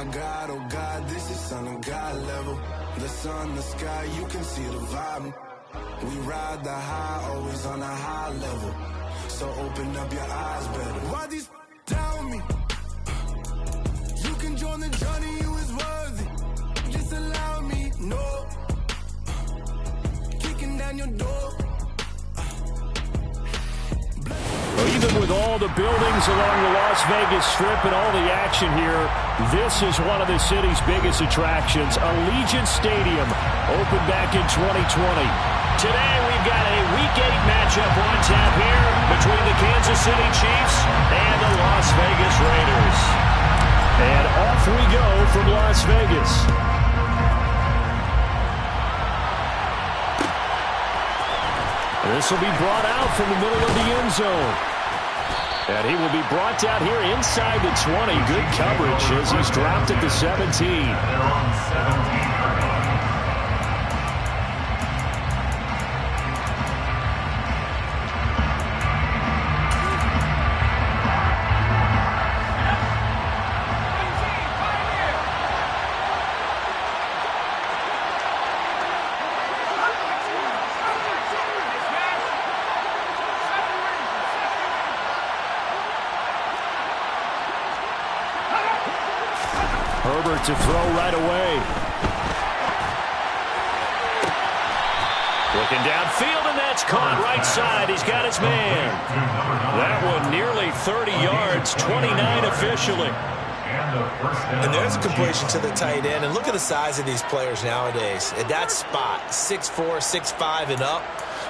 my God, oh God, this is son of God level. The sun, the sky, you can see the vibe. We ride the high, always on a high level. So open up your eyes better. Why these tell me? You can join the journey, you is worthy. Just allow me, no. Kicking down your door. Even with all the buildings along the Las Vegas Strip and all the action here, this is one of the city's biggest attractions. Allegiant Stadium opened back in 2020. Today we've got a Week 8 matchup on tap here between the Kansas City Chiefs and the Las Vegas Raiders. And off we go from Las Vegas. This will be brought out from the middle of the end zone. And he will be brought down here inside the 20. Good coverage as he's dropped at the 17. Herbert to throw right away. Looking downfield, and that's caught right side. He's got his man. That one nearly 30 yards, 29 officially. And there's a completion to the tight end. And look at the size of these players nowadays. At that spot, 6'4", 6'5", and up.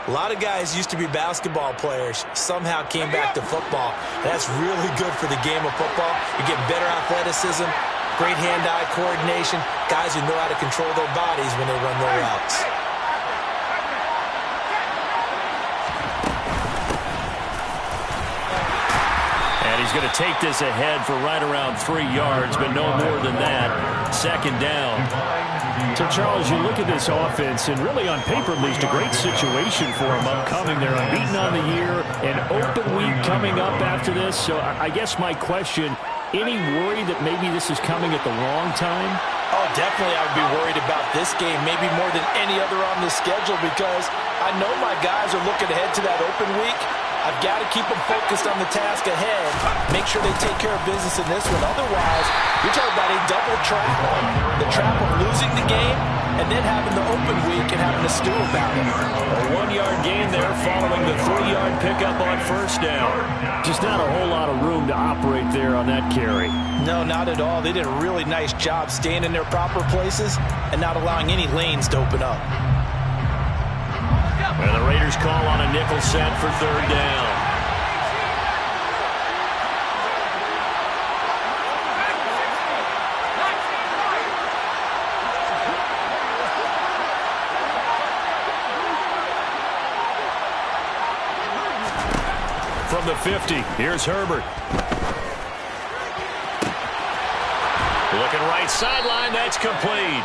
A lot of guys used to be basketball players, somehow came back to football. That's really good for the game of football. You get better athleticism, great hand-eye coordination, guys who know how to control their bodies when they run their routes. And he's going to take this ahead for right around 3 yards, but no more than that. Second down. So, Charles, you look at this offense, and really on paper, at least a great situation for them upcoming. They're unbeaten on the year, an open week coming up after this. So I guess my question, any worry that maybe this is coming at the wrong time? Oh, definitely I would be worried about this game, maybe more than any other on the schedule, because I know my guys are looking ahead to that open week. I've got to keep them focused on the task ahead, make sure they take care of business in this one. Otherwise, you're talking about a double trap. The trap of losing the game and then having the open week and having to stew about it. A 1-yard gain there following the 3-yard pickup on first down. Just not a whole lot of room to operate there on that carry. No, not at all. They did a really nice job staying in their proper places and not allowing any lanes to open up. And the Raiders call on a nickel set for third down. From the 50, here's Herbert. Looking right sideline, that's complete.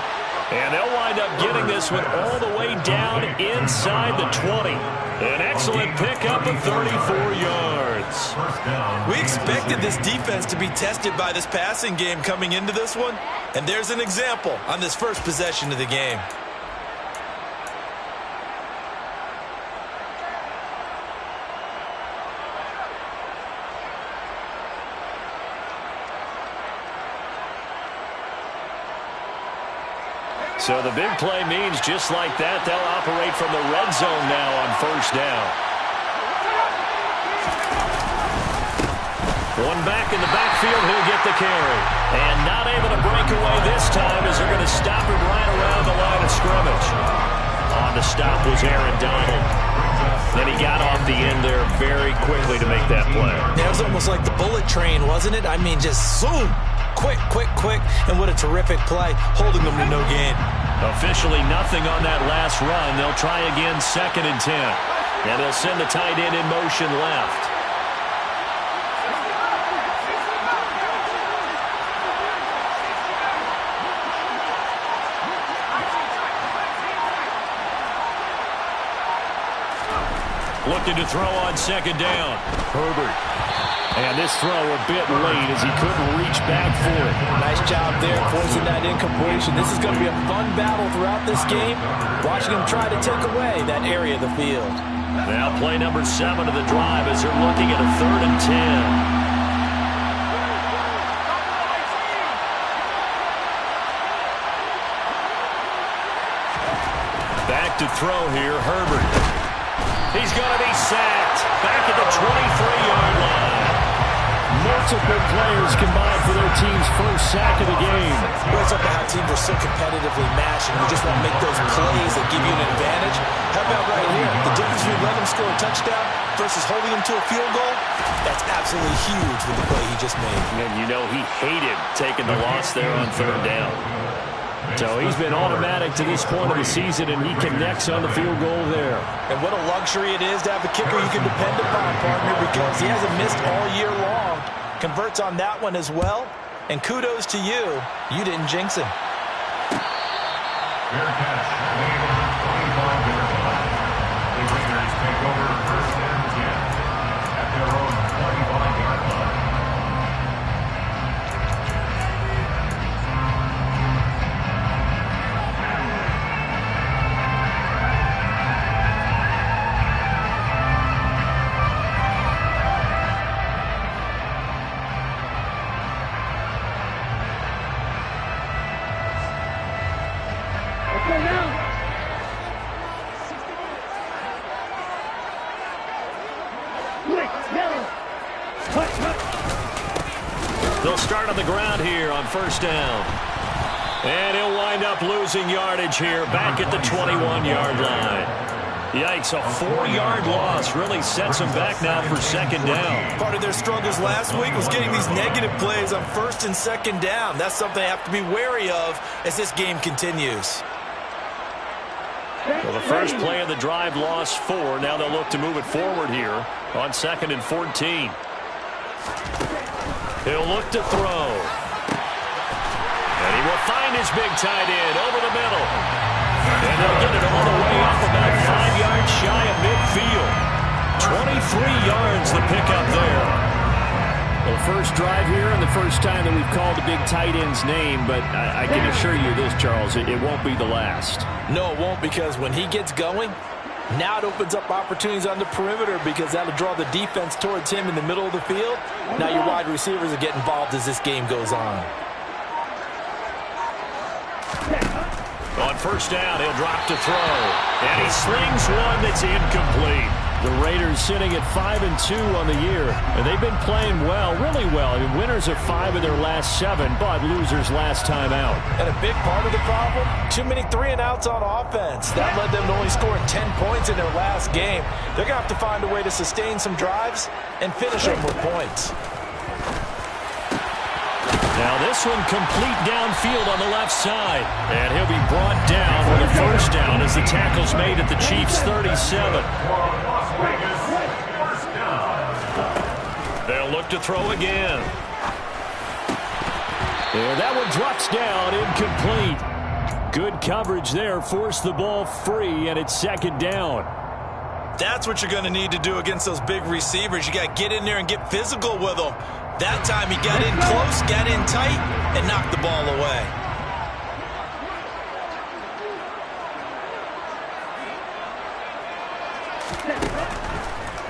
And they'll wind up getting this one all the way down inside the 20. An excellent pickup of 34 yards. We expected this defense to be tested by this passing game coming into this one. And there's an example on this first possession of the game. So the big play means just like that, they'll operate from the red zone now on first down. One back in the backfield, he'll get the carry. And not able to break away this time as they're going to stop him right around the line of scrimmage. On the stop was Aaron Donald. Then he got off the end there very quickly to make that play. Yeah, it was almost like the bullet train, wasn't it? I mean, just zoom. Quick, quick, quick, and what a terrific play, holding them to no gain. Officially nothing on that last run. They'll try again, 2nd and 10. And they'll send the tight end in motion left. Looking to throw on 2nd down. Herbert. And this throw a bit late as he couldn't reach back for it. Nice job there, forcing that incompletion. This is going to be a fun battle throughout this game. Watching him try to take away that area of the field. Now play number 7 of the drive as they're looking at a 3rd and 10. To throw here, Herbert. He's going to be sacked. Back at the 23-yard line. Multiple players combined for their team's first sack of the game. Well, it's up to how teams are so competitively matched, and you just want to make those plays that give you an advantage. How about right here? The difference between letting them score a touchdown versus holding them to a field goal, that's absolutely huge with the play he just made. And you know he hated taking the loss there on 3rd down. So he's been automatic to this point of the season, and he connects on the field goal there. And what a luxury it is to have a kicker you can depend upon, partner, because he hasn't missed all year long. Converts on that one as well. And kudos to you. You didn't jinx him. Fair catch. The Raiders take over 1st and 10 at their own 25-yard line. They'll start on the ground here on 1st down. And he'll wind up losing yardage here back at the 21-yard line. Yikes, a 4-yard loss really sets them back now for 2nd down. Part of their struggles last week was getting these negative plays on 1st and 2nd down. That's something they have to be wary of as this game continues. Well, the first play of the drive lost 4. Now they'll look to move it forward here on 2nd and 14. He'll look to throw. And he will find his big tight end over the middle. And they'll get it all the way up about 5 yards shy of midfield. 23 yards the pickup there. Well, the first drive here and the first time that we've called the big tight end's name, but I can assure you this, Charles, it won't be the last. No, it won't, because when he gets going, now it opens up opportunities on the perimeter because that'll draw the defense towards him in the middle of the field. Now your wide receivers will get involved as this game goes on. On 1st down, he'll drop to throw. And he slings one that's incomplete. The Raiders sitting at 5-2 on the year, and they've been playing well, really well. I mean, winners of 5 of their last 7, but losers last time out. And a big part of the problem, too many 3-and-outs on offense. That led them to only scoring 10 points in their last game. They're going to have to find a way to sustain some drives and finish them with points. Now this one complete downfield on the left side. And he'll be brought down with a 1st down as the tackle's made at the Chiefs' 37. They'll look to throw again. And that one drops down, incomplete. Good coverage there, forced the ball free, and it's 2nd down. That's what you're going to need to do against those big receivers. You got to get in there and get physical with them. That time he got in close, got in tight, and knocked the ball away.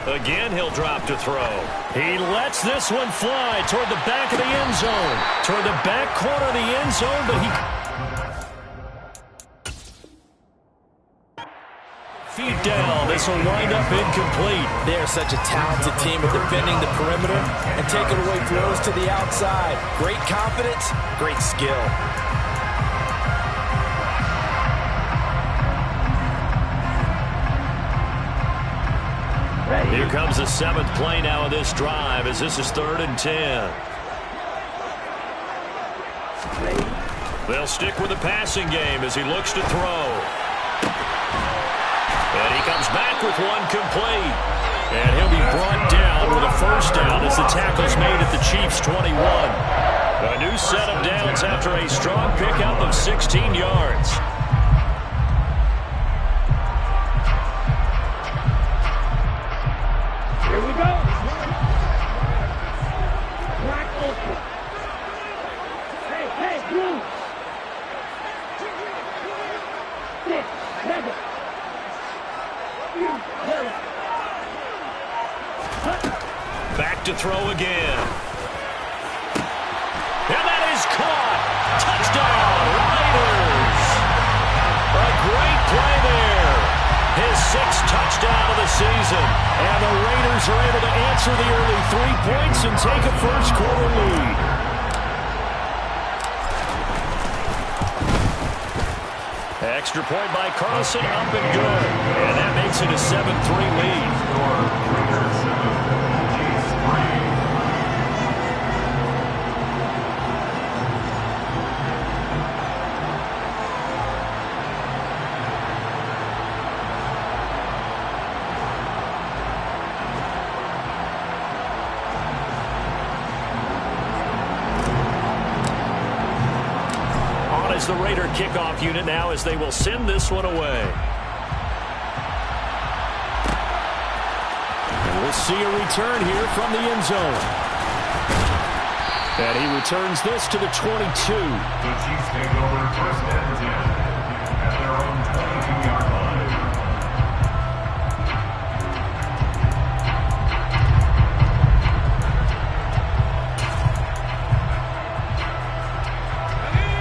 Again, he'll drop to throw. He lets this one fly toward the back of the end zone. Toward the back corner of the end zone, but he... Feet down. This will wind up incomplete. They're such a talented team at defending the perimeter and taking away throws to the outside. Great confidence, great skill. Here comes the 7th play now of this drive as this is 3rd and 10. They'll stick with the passing game as he looks to throw. And he comes back with one complete. And he'll be brought down with a 1st down as the tackle's made at the Chiefs' 21. A new set of downs after a strong pickup of 16 yards. Back to throw again. And that is caught. Touchdown, Raiders. A great play there. His 6th touchdown of the season. And the Raiders are able to answer the early 3 points and take a first-quarter lead. Extra point by Carlson, up and good. And that makes it a 7-3 lead. The Raider kickoff unit now as they will send this one away. And we'll see a return here from the end zone. And he returns this to the 22. The Chiefs take over first and 10 at their own 22-yard line.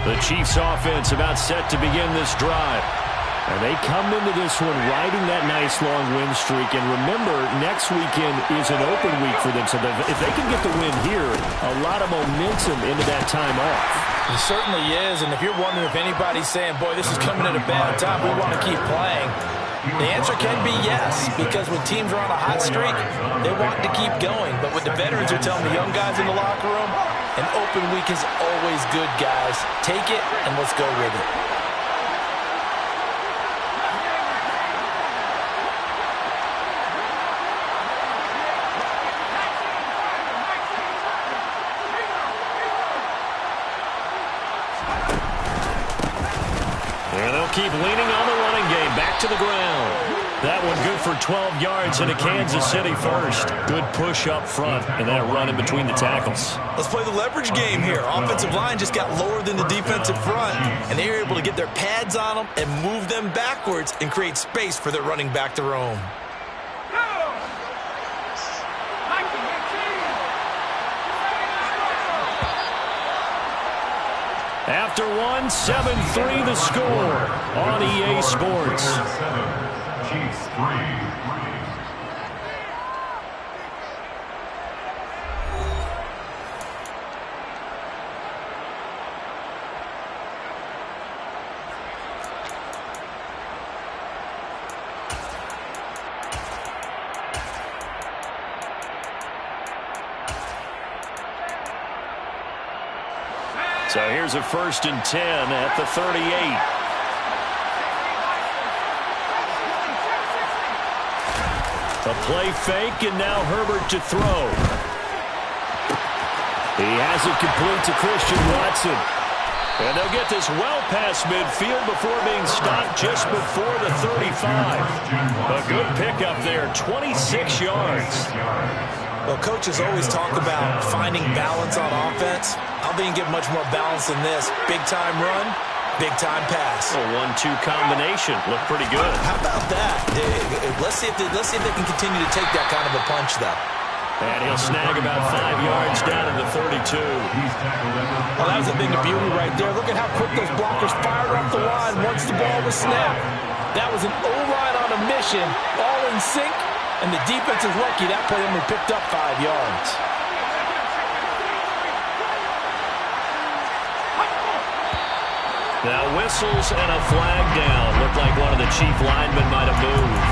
The Chiefs offense about set to begin this drive. And they come into this one riding that nice long win streak. And remember, next weekend is an open week for them. So if they can get the win here, a lot of momentum into that time off. It certainly is. And if you're wondering if anybody's saying, boy, this is coming at a bad time, we want to keep playing, the answer can be yes, because when teams are on a hot streak, they want to keep going. But what the veterans are telling the young guys in the locker room, an open week is always good, guys. Take it, and let's go with it. And they'll keep leaning on the running game. Back to the ground. That one good for 12 yards into Kansas City first. Good push up front, and that run in between the tackles. Let's play the leverage game here. Offensive line just got lower than the defensive front, and they were able to get their pads on them and move them backwards and create space for their running back to roam. After one, 7-3 the score on EA Sports. 7, Chiefs 3. So here's a 1st and 10 at the 38. A play fake, and now Herbert to throw. He has it complete to Christian Watson. And they'll get this well past midfield before being stopped just before the 35. A good pickup there, 26 yards. Well, coaches always talk about finding balance on offense. I don't think you get much more balance than this. Big-time run, big-time pass. A 1-2 combination. Looked pretty good. How about that? Let's see if they can continue to take that kind of a punch, though. And he'll snag about 5 yards down in the 32. Well, that was a thing of beauty right there. Look at how quick those blockers fired off the line once the ball was snapped. That was an O-line on a mission, all in sync, and the defense is lucky that play only picked up 5 yards. Now whistles and a flag down. Looked like one of the Chief linemen might have moved.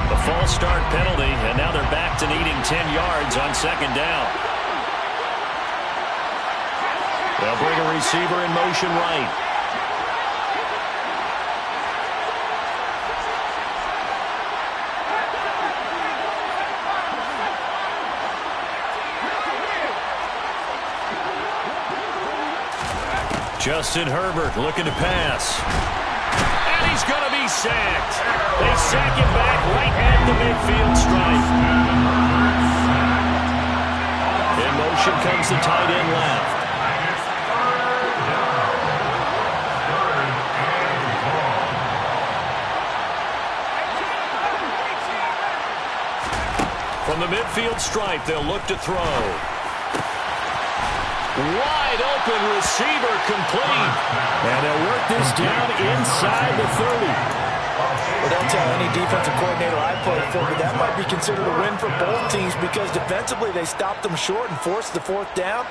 A false start penalty, and now they're back to needing 10 yards on 2nd down. They'll bring a receiver in motion right. Justin Herbert looking to pass. And he's going to be sacked. They sack him back right at the midfield stripe. In motion comes the tight end left. From the midfield stripe, they'll look to throw. Wide open receiver complete. And they'll work this down inside the 30. Well, don't tell any defensive coordinator I played for, but that might be considered a win for both teams because defensively they stopped them short and forced the 4th down.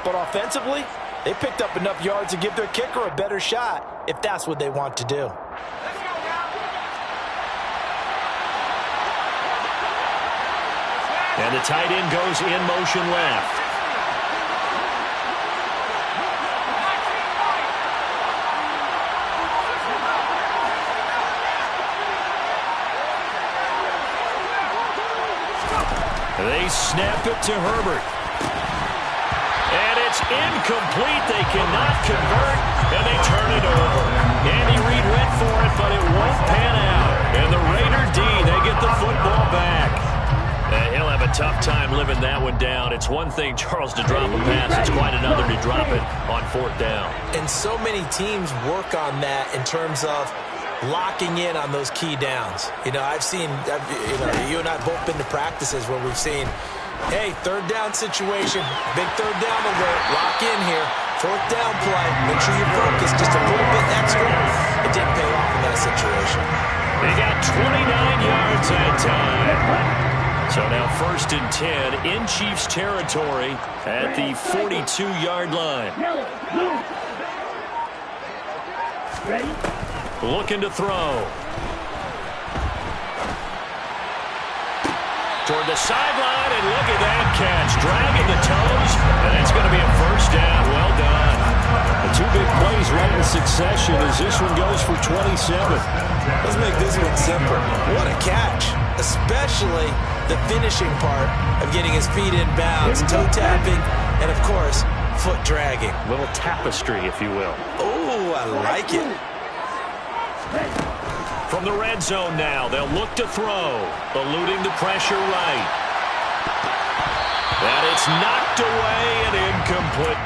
But offensively, they picked up enough yards to give their kicker a better shot if that's what they want to do. And the tight end goes in motion left. They snap it to Herbert. And it's incomplete. They cannot convert, and they turn it over. Andy Reid went for it, but it won't pan out. And the Raider D, they get the football back. He'll have a tough time living that one down. It's one thing, Charles, to drop a pass. It's quite another to drop it on 4th down. And so many teams work on that in terms of locking in on those key downs. You know, you and I have both been to practices where we've seen, hey, 3rd down situation, big 3rd down alert, lock in here, 4th down play, make sure you're focused just a little bit extra. It didn't pay off in that situation. They got 29 yards that time. So now 1st and 10 in Chiefs territory at the 42-yard line. Looking to throw. Toward the sideline, and look at that catch. Dragging the toes, and it's going to be a 1st down. Well done. The 2 big plays right in succession as this one goes for 27. Let's make this one simple. What a catch, especially the finishing part of getting his feet in bounds, toe tapping, and of course, foot dragging. Little tapestry, if you will. Oh, I like it. From the red zone now, they'll look to throw, eluding the pressure right. And it's knocked away and incomplete.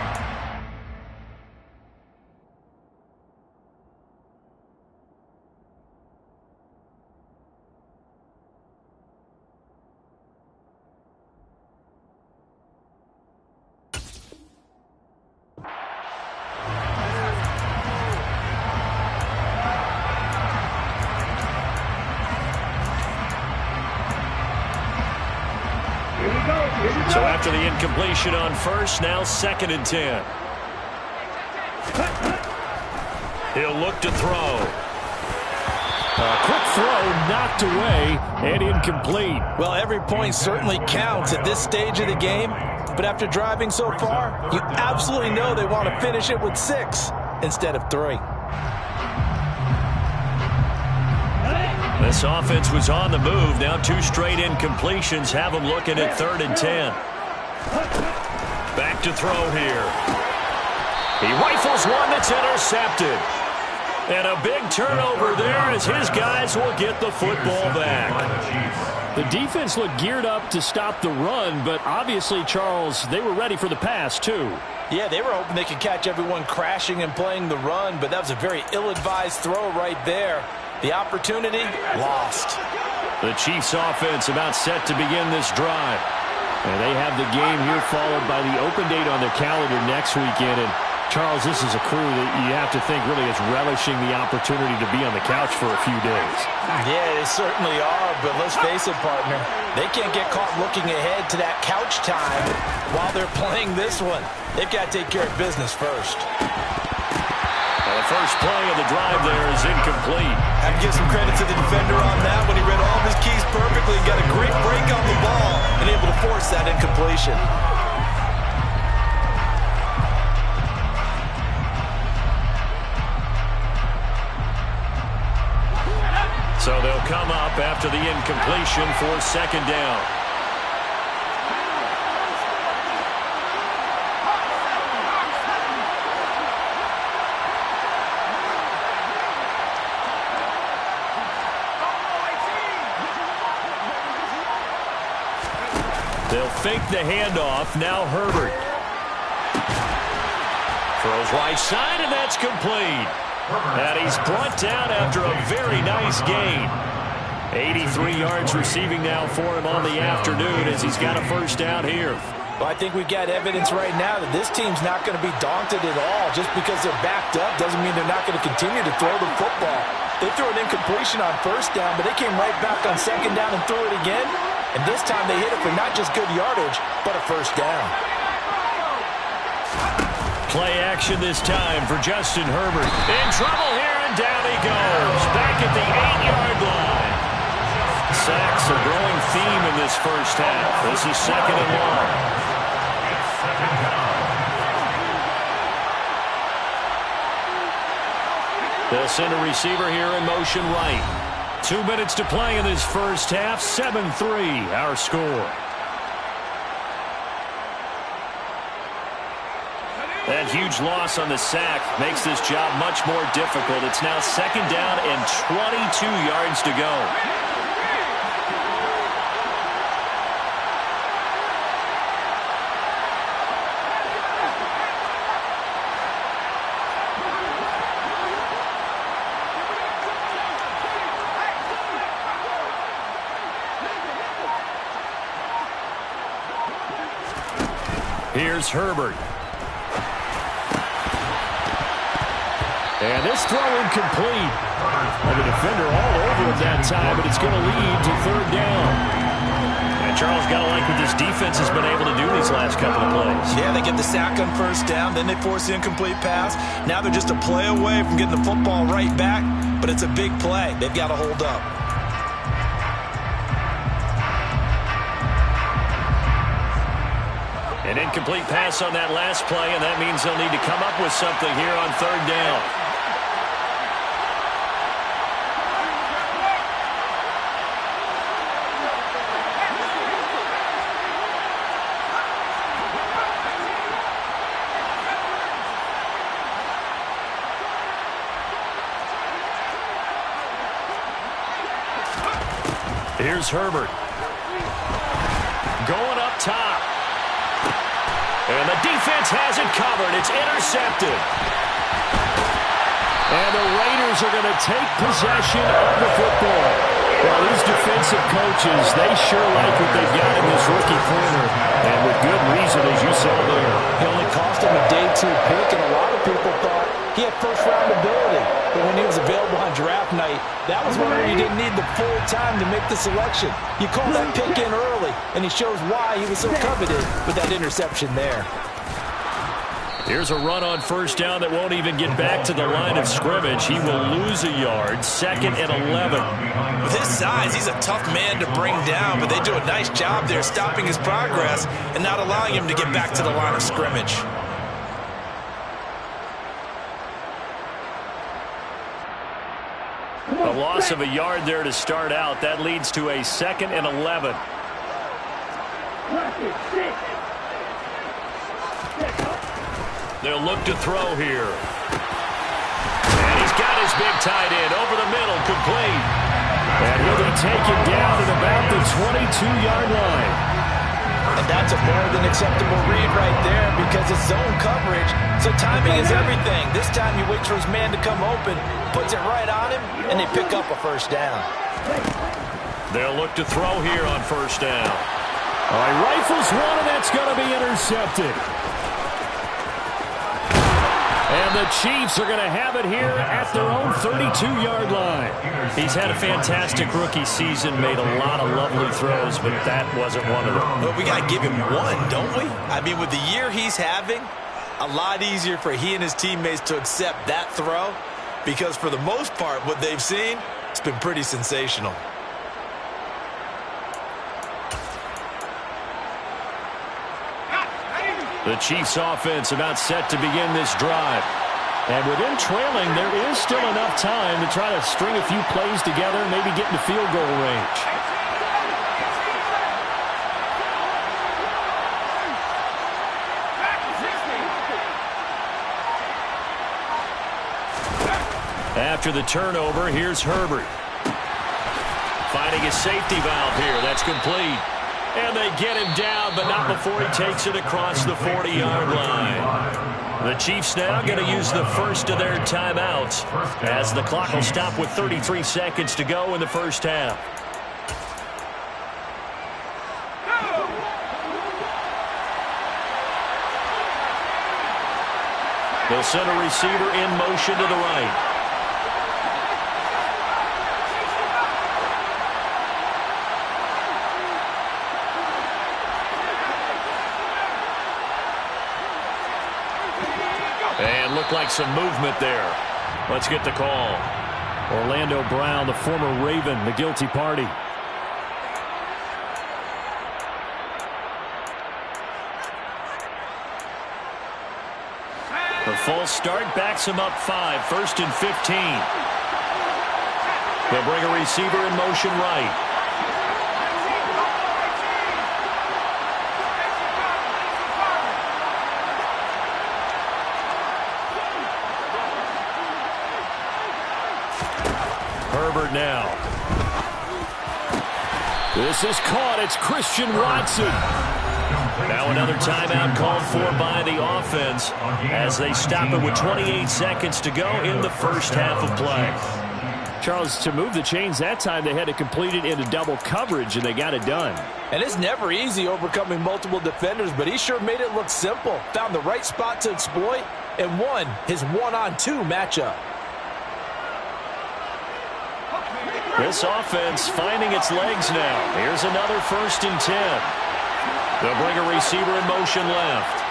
So after the incompletion on 1st, now 2nd and 10. He'll look to throw. A quick throw knocked away and incomplete. Well, every point certainly counts at this stage of the game, but after driving so far, you absolutely know they want to finish it with 6 instead of 3. This offense was on the move. Now 2 straight incompletions have them looking at 3rd and 10. Back to throw here. He rifles one that's intercepted. And a big turnover there as his guys will get the football back. The defense looked geared up to stop the run, but obviously, Charles, they were ready for the pass, too. Yeah, they were hoping they could catch everyone crashing and playing the run, but that was a very ill-advised throw right there. The opportunity, lost. The Chiefs offense about set to begin this drive. And they have the game here followed by the open date on their calendar next weekend. And Charles, this is a crew that you have to think really is relishing the opportunity to be on the couch for a few days. Yeah, they certainly are, but let's face it, partner. They can't get caught looking ahead to that couch time while they're playing this one. They've got to take care of business first. Well, the first play of the drive there is incomplete. I have to give some credit to the defender on that when he read all of his keys perfectly, got a great break on the ball, and able to force that incompletion. So they'll come up after the incompletion for 2nd down. They'll fake the handoff. Now Herbert. Throws right side, and that's complete. And he's brought down after a very nice gain. 83 yards receiving now for him on the afternoon as he's got a first down here. Well, I think we've got evidence right now that this team's not going to be daunted at all. Just because they're backed up doesn't mean they're not going to continue to throw the football. They threw an incompletion on first down, but they came right back on second down and threw it again. And this time they hit it for not just good yardage, but a first down. Play action this time for Justin Herbert. In trouble here, and down he goes. Back at the 8-yard line. Sacks a growing theme in this first half. This is second and long. They'll send a receiver here in motion right. 2 minutes to play in this first half. 7-3 our score. That huge loss on the sack makes this job much more difficult. It's now second down and 22 yards to go. Here's Herbert. And this throw incomplete. And the defender all over him that time, but it's going to lead to third down. And Charles, got to like what this defense has been able to do these last couple of plays. Yeah, they get the sack on first down, then they force the incomplete pass. Now they're just a play away from getting the football right back, but it's a big play. They've got to hold up. An incomplete pass on that last play, and that means they'll need to come up with something here on third down. Here's Herbert. Going up top. And the defense has it covered. It's intercepted. And the Raiders are going to take possession of the football. Well, these defensive coaches, they sure like what they've got in this rookie corner. And with good reason, as you saw there. It only cost him a day 2 pick, and a lot of people thought he had first-round ability. But when he was available on draft night, that was when you didn't need the full time to make the selection. You call that pick in early, and he shows why he was so coveted with that interception there. Here's a run on first down that won't even get back to the line of scrimmage. He will lose a yard. Second and 11. With his size, he's a tough man to bring down, but they do a nice job there stopping his progress and not allowing him to get back to the line of scrimmage. A loss of a yard there to start out. That leads to a second and 11. They'll look to throw here. And he's got his big tight end over the middle, complete. And he'll be taken down at about the 22-yard line. And that's a more than acceptable read right there because it's zone coverage, so timing is everything. This time he waits for his man to come open, puts it right on him, and they pick up a first down. They'll look to throw here on first down. All right, rifles one, and that's going to be intercepted. And the Chiefs are going to have it here at their own 32-yard line. He's had a fantastic rookie season, made a lot of lovely throws, but that wasn't one of them. Well, we got to give him one, don't we? I mean, with the year he's having, a lot easier for he and his teammates to accept that throw because for the most part, what they've seen, it's been pretty sensational. The Chiefs offense about set to begin this drive. And with them trailing, there is still enough time to try to string a few plays together and maybe get into field goal range. After the turnover, here's Herbert. Finding a safety valve here. That's complete. And they get him down, but not before he takes it across the 40-yard line. The Chiefs now going to use the first of their timeouts as the clock will stop with 33 seconds to go in the first half. He'll send a receiver in motion to the right. And looked like some movement there. Let's get the call. Orlando Brown, the former Raven, the guilty party. The false start backs him up 5, 1st and 15. They'll bring a receiver in motion right. Herbert now. This is caught. It's Christian Watson. Now another timeout called for by the offense as they stop it with 28 seconds to go in the first half of play. Charles, to move the chains that time, they had to complete it into double coverage, and they got it done. And it's never easy overcoming multiple defenders, but he sure made it look simple. Found the right spot to exploit and won his one-on-two matchup. This offense finding its legs now. Here's another 1st and 10. They'll bring a receiver in motion left.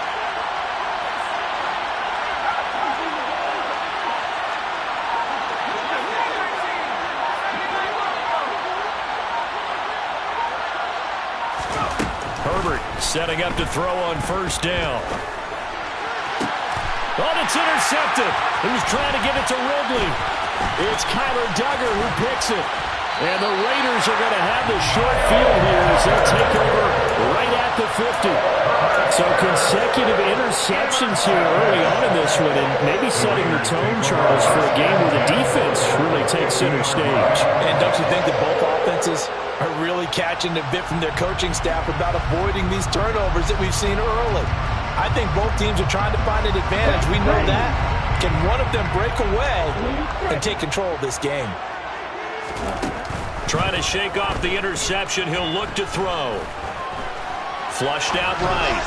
Herbert setting up to throw on 1st down. Oh, it's intercepted. He was trying to get it to Ridley. It's Kyler Duggar who picks it. And the Raiders are going to have the short field here as they'll take over right at the 50. So consecutive interceptions here early on in this one, and maybe setting the tone, Charles, for a game where the defense really takes center stage. And don't you think that both offenses are really catching a bit from their coaching staff about avoiding these turnovers that we've seen early? I think both teams are trying to find an advantage. We know that. Can one of them break away and take control of this game? Trying to shake off the interception. He'll look to throw. Flushed out right.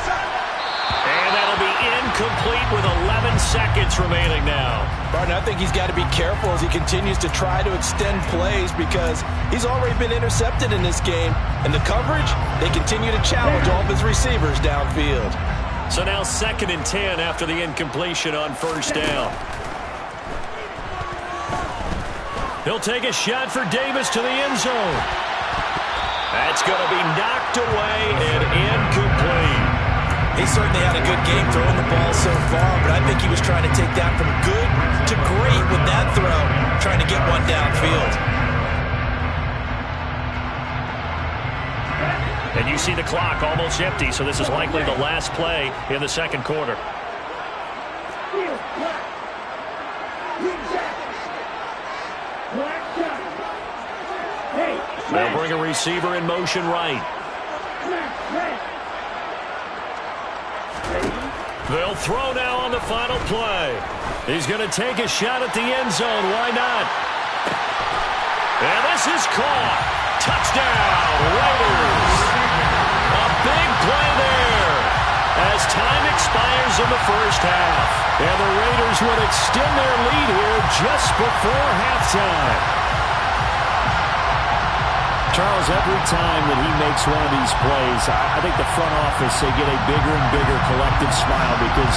And that'll be incomplete with 11 seconds remaining now. Barton, I think he's got to be careful as he continues to try to extend plays because he's already been intercepted in this game. And the coverage, they continue to challenge all of his receivers downfield. So now 2nd and 10 after the incompletion on 1st down. He'll take a shot for Davis to the end zone. That's going to be knocked away and incomplete. He certainly had a good game throwing the ball so far, but I think he was trying to take that from good to great with that throw, trying to get one downfield. And you see the clock almost empty, so this is likely the last play in the 2nd quarter. They'll bring a receiver in motion right. They'll throw now on the final play. He's going to take a shot at the end zone. Why not? And this is caught. Touchdown, Raiders. A big play there as time expires in the first half. And the Raiders will extend their lead here just before halftime. Charles, every time that he makes one of these plays, I think the front office, they get a bigger and bigger collective smile because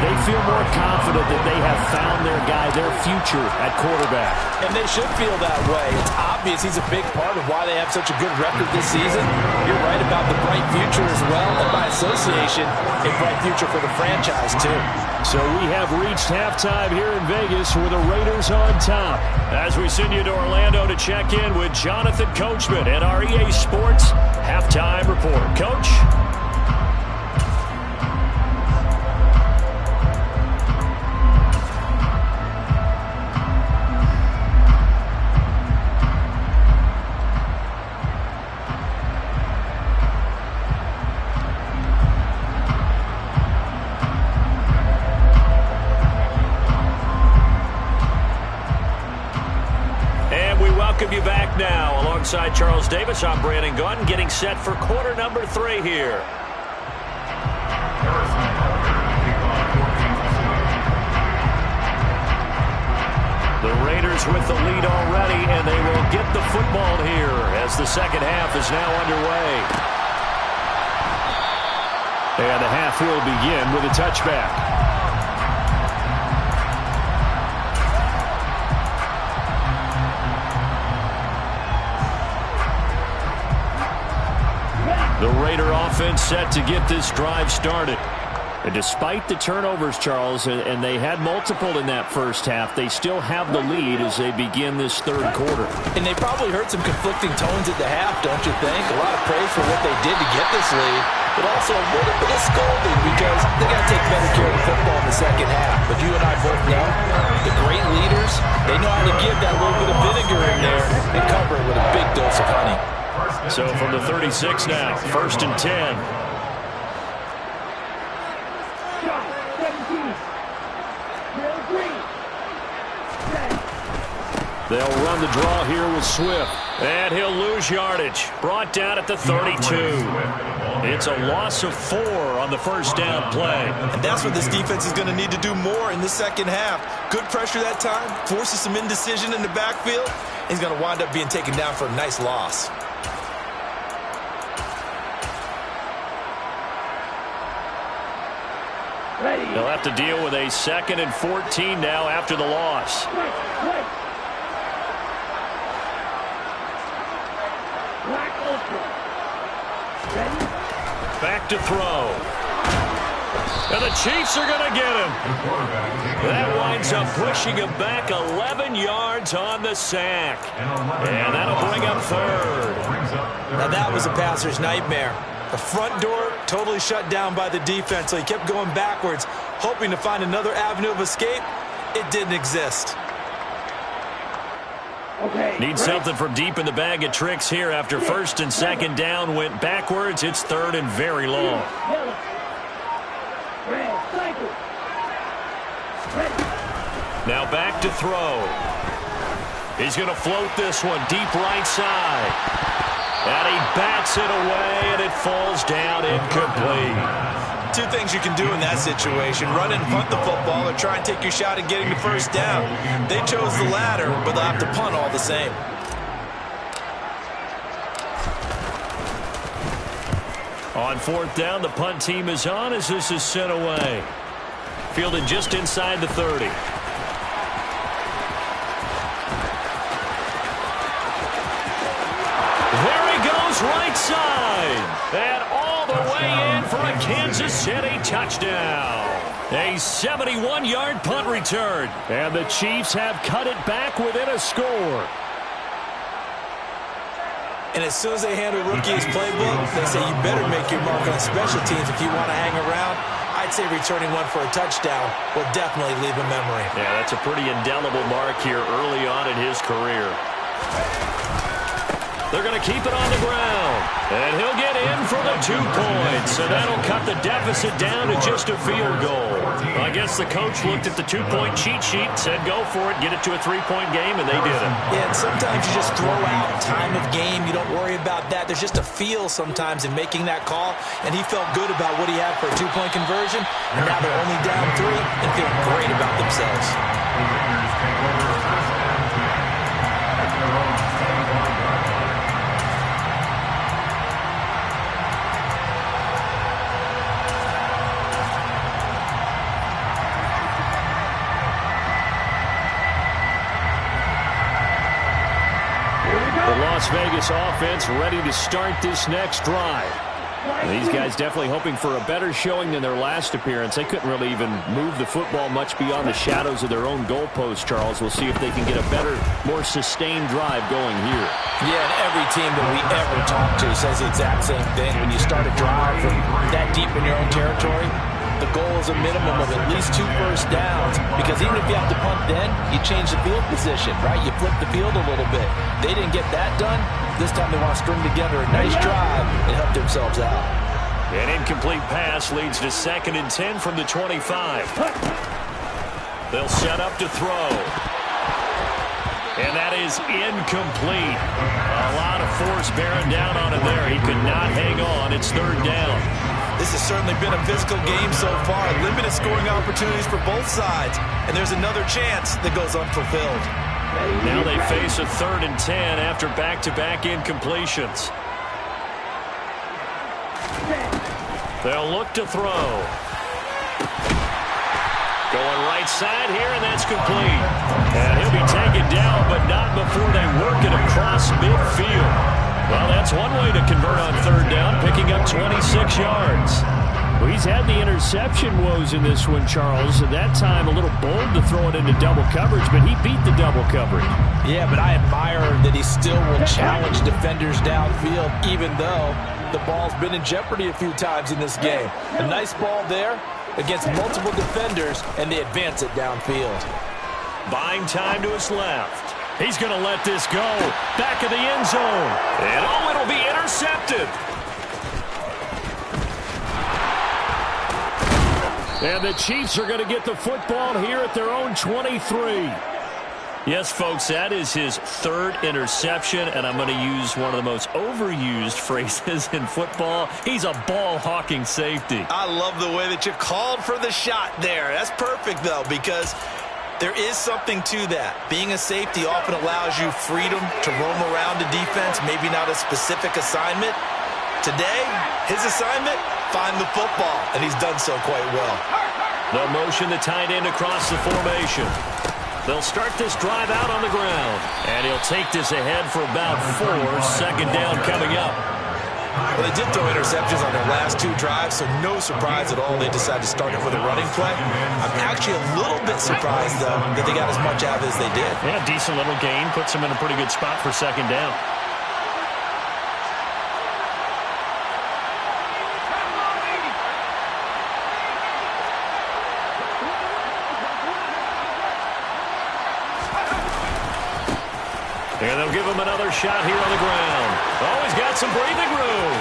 they feel more confident that they have found their guy, their future at quarterback. And they should feel that way. It's obvious he's a big part of why they have such a good record this season. You're right about the bright future as well, and by association, a bright future for the franchise too. So we have reached halftime here in Vegas with the Raiders on top. As we send you to Orlando to check in with Jonathan Coachman at our EA Sports Halftime Report. Coach? Welcome you back now. Alongside Charles Davis, I'm Brandon Gaudin, getting set for quarter number 3 here. The Raiders with the lead already, and they will get the football here as the second half is now underway. And the half will begin with a touchback. The Raider offense set to get this drive started. And despite the turnovers, Charles, and they had multiple in that first half, they still have the lead as they begin this third quarter. And they probably heard some conflicting tones at the half, don't you think? A lot of praise for what they did to get this lead, but also a little bit of scolding because they got to take better care of the football in the second half. But you and I both know the great leaders, they know how to give that little bit of vinegar in there and cover it with a big dose of honey. So from the 36 now, 1st and 10. They'll run the draw here with Swift. And he'll lose yardage. Brought down at the 32. It's a loss of 4 on the first down play. And that's what this defense is going to need to do more in the second half. Good pressure that time. Forces some indecision in the backfield. He's going to wind up being taken down for a nice loss. They'll have to deal with a 2nd and 14 now after the loss. Back to throw. And the Chiefs are going to get him. That winds up pushing him back 11 yards on the sack. And that'll bring up 3rd. Now that was a passer's nightmare. The front door totally shut down by the defense, so he kept going backwards, hoping to find another avenue of escape. It didn't exist. Need something from deep in the bag of tricks here after 1st and 2nd down went backwards. It's 3rd and very long. Now back to throw. He's going to float this one deep right side. And he bats it away, and it falls down incomplete. 2 things you can do in that situation: run and punt the football, or try and take your shot at getting the first down. They chose the latter, but they'll have to punt all the same. On 4th down, the punt team is on as this is sent away. Fielded just inside the 30. Right side, and all the way in for a Kansas City touchdown. A 71-yard punt return, and the Chiefs have cut it back within a score. And as soon as they handle rookie's playbook, they say you better make your mark on special teams if you want to hang around. I'd say returning one for a touchdown will definitely leave a memory. Yeah, that's a pretty indelible mark here early on in his career. They're going to keep it on the ground. And he'll get in for the 2 points. So that'll cut the deficit down to just a field goal. I guess the coach looked at the 2-point cheat sheet, said go for it, get it to a 3-point game, and they did it. Yeah, and sometimes you just throw out time of game. You don't worry about that. There's just a feel sometimes in making that call. And he felt good about what he had for a 2-point conversion. And now they're only down 3 and feeling great about themselves. Las Vegas offense ready to start this next drive. These guys definitely hoping for a better showing than their last appearance. They couldn't really even move the football much beyond the shadows of their own goalpost, Charles. We'll see if they can get a better, more sustained drive going here. Yeah, and every team that we ever talk to says the exact same thing. When you start a drive from that deep in your own territory, the goal is a minimum of at least 2 first downs, because even if you have to punt then, you change the field position, right? You flip the field a little bit. They didn't get that done. This time they want to string together a nice drive and help themselves out. An incomplete pass leads to 2nd and 10 from the 25. They'll set up to throw. And that is incomplete. A lot of force bearing down on him there. He could not hang on. It's 3rd down. This has certainly been a physical game so far. Limited scoring opportunities for both sides. And there's another chance that goes unfulfilled. Now they face a 3rd and 10 after back-to-back incompletions. They'll look to throw. Going right side here, and that's complete. And he'll be taken down, but not before they work it across midfield. Well, that's one way to convert on 3rd down, picking up 26 yards. Well, he's had the interception woes in this one, Charles. At that time, a little bold to throw it into double coverage, but he beat the double coverage. Yeah, but I admire that he still will challenge defenders downfield, even though the ball's been in jeopardy a few times in this game. A nice ball there against multiple defenders, and they advance it downfield. Buying time to his left. He's going to let this go. Back of the end zone. And oh, it'll be intercepted. And the Chiefs are going to get the football here at their own 23. Yes, folks, that is his 3rd interception, and I'm going to use one of the most overused phrases in football. He's a ball-hawking safety. I love the way that you called for the shot there. That's perfect, though, because there is something to that. Being a safety often allows you freedom to roam around the defense, maybe not a specific assignment. Today, his assignment, find the football, and he's done so quite well. They'll motion the tight end across the formation. They'll start this drive out on the ground, and he'll take this ahead for about 4. 2nd down coming up. Well, they did throw interceptions on their last 2 drives, so no surprise at all they decided to start it with a running play. I'm actually a little bit surprised, though, that they got as much out of it as they did. Yeah, decent little gain. Puts them in a pretty good spot for 2nd down. And they'll give him another shot here on the ground. Oh, he's got some breathing room.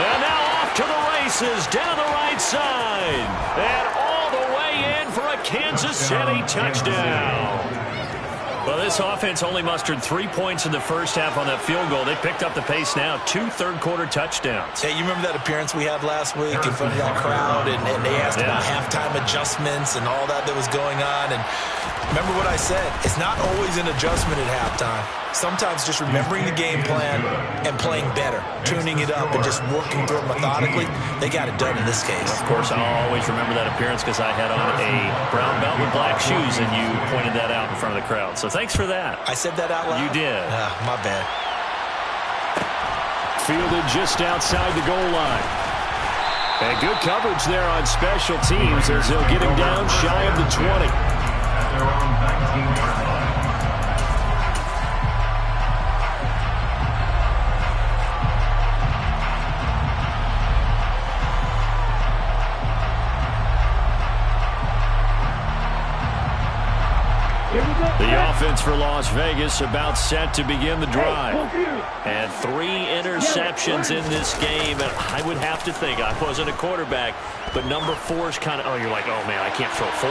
And now off to the races, down the right side. And all the way in for a Kansas City touchdown. Well, this offense only mustered 3 points in the first half on that field goal. They picked up the pace now. 2 third-quarter touchdowns. Hey, you remember that appearance we had last week in front of that crowd? And they asked about halftime adjustments and all that was going on. And remember what I said. It's not always an adjustment at halftime. Sometimes just remembering the game plan and playing better, tuning it up and just working through it methodically. They got it done in this case. Of course, I'll always remember that appearance because I had on a brown belt with black shoes, and you pointed that out in front of the crowd. So thanks for that. I said that out loud? You did. My bad. Fielded just outside the goal line. And good coverage there on special teams as they'll get him down shy of the 20. At their own 19-yard line. The offense for Las Vegas about set to begin the drive. And 3 interceptions in this game. And I would have to think, I wasn't a quarterback, but number 4 is kind of, you're like, oh, man, I can't throw 4.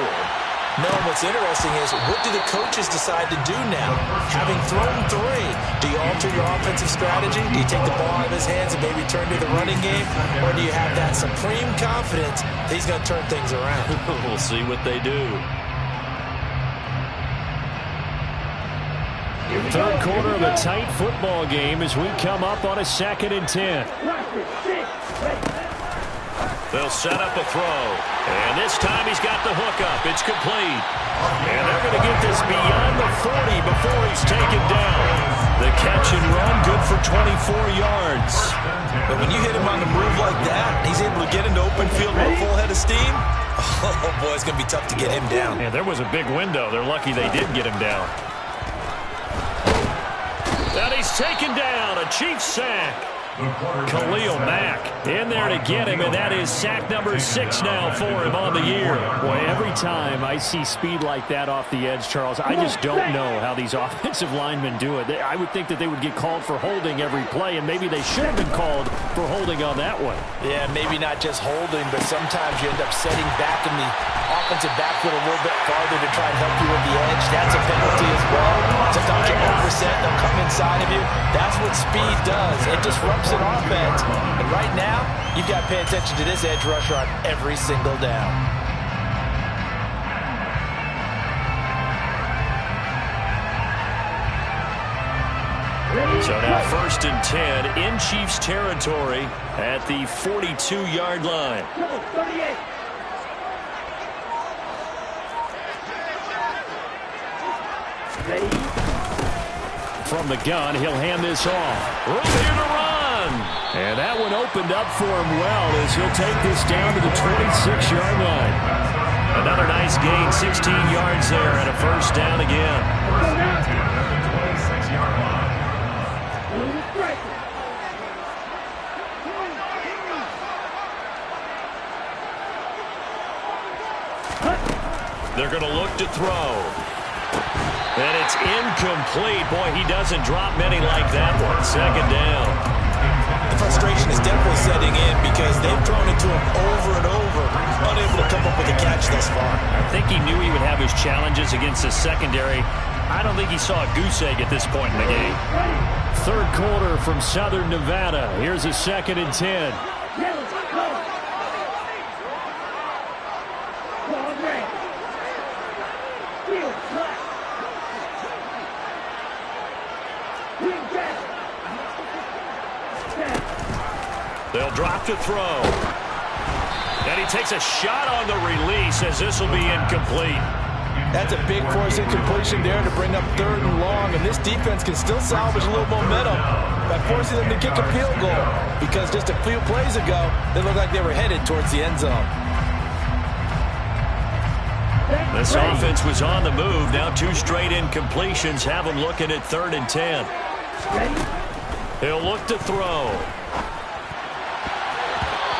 No, what's interesting is what do the coaches decide to do now? Having thrown 3, do you alter your offensive strategy? Do you take the ball out of his hands and maybe turn to the running game? Or do you have that supreme confidence that he's going to turn things around? We'll see what they do. Third quarter of a tight football game as we come up on a 2nd and 10. They'll set up a throw. And this time he's got the hook up. It's complete. And they're going to get this beyond the 40 before he's taken down. The catch and run, good for 24 yards. But when you hit him on the move like that, he's able to get into open field with a full head of steam. Oh, boy, it's going to be tough to get him down. And there was a big window. They're lucky they did get him down. And he's taken down. A Chiefs sack. Khalil Mack in there to get him, and that is sack number 6 now for him on the year. Boy, every time I see speed like that off the edge, Charles, I just don't know how these offensive linemen do it. I would think that they would get called for holding every play, and maybe they should have been called for holding on that one. Yeah, maybe not just holding, but sometimes you end up setting back in the offensive backfield a little bit farther to try and help you with the edge. That's a penalty as well. Sometimes you overset, they'll come inside of you. That's where what speed does. It disrupts an offense. And right now, you've got to pay attention to this edge rusher on every single down. So now 1st and 10 in Chiefs territory at the 42-yard line. From the gun, he'll hand this off. Room here to run. And that one opened up for him well as he'll take this down to the 26-yard line. Another nice gain, 16 yards there, and a 1st down again. 26-yard line. They're going to look to throw. And it's incomplete. Boy, he doesn't drop many like that one. 2nd down. The frustration is definitely setting in because they've thrown it to him over and over, unable to come up with a catch thus far. I think he knew he would have his challenges against the secondary. I don't think he saw a goose egg at this point in the game. 3rd quarter from Southern Nevada. Here's a 2nd and 10. They'll drop to throw. And he takes a shot on the release as this will be incomplete. That's a big force incompletion there to bring up 3rd and long, and this defense can still salvage a little momentum by forcing them to kick a field goal because just a few plays ago, they looked like they were headed towards the end zone. This offense was on the move. Now 2 straight incompletions have them looking at 3rd and 10. He'll look to throw.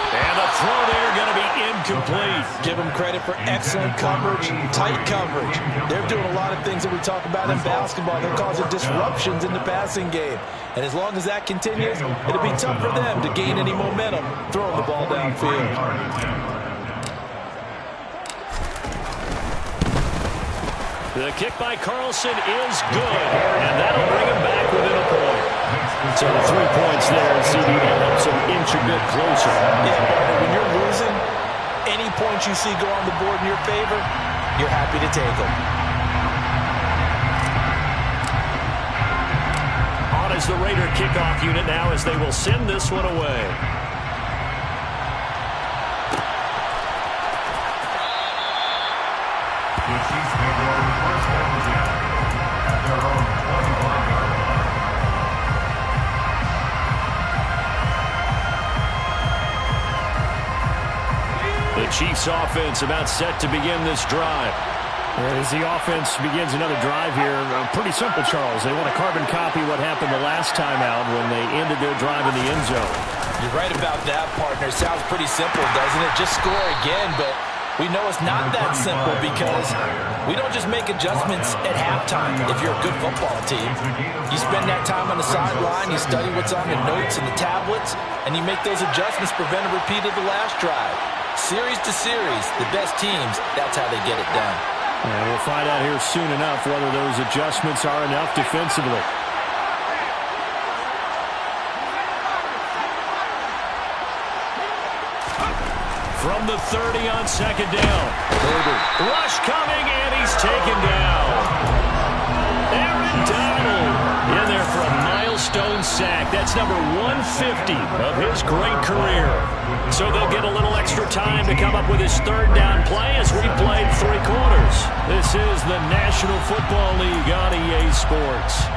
And the throw there going to be incomplete. Give them credit for excellent coverage, tight coverage. They're doing a lot of things that we talk about in basketball. They're causing disruptions in the passing game. And as long as that continues, it'll be tough for them to gain any momentum throwing the ball downfield. The kick by Carlson is good, and that'll bring him back within a point. So the 3 points there, and CD that helps him inch a bit closer. Yeah, partner, when you're losing, any points you see go on the board in your favor, you're happy to take them. On is the Raider kickoff unit now as they will send this one away. The Chiefs may go to 1st down again at their own 21-yard line. The Chiefs offense about set to begin this drive. As the offense begins another drive here, pretty simple, Charles. They want to carbon copy what happened the last time out when they ended their drive in the end zone. You're right about that, partner. Sounds pretty simple, doesn't it? Just score again, but we know it's not that simple because we don't just make adjustments at halftime. If you're a good football team, you spend that time on the sideline, you study what's on the notes and the tablets, and you make those adjustments, prevent a repeat of the last drive. Series to series, the best teams, that's how they get it done. And we'll find out here soon enough whether those adjustments are enough defensively. From the 30 on 2nd down. Herbert. Rush coming, and he's taken down. Aaron Donald in there for a milestone sack. That's number 150 of his great career. So they'll get a little extra time to come up with his 3rd down play as we played 3 quarters. This is the National Football League on EA Sports.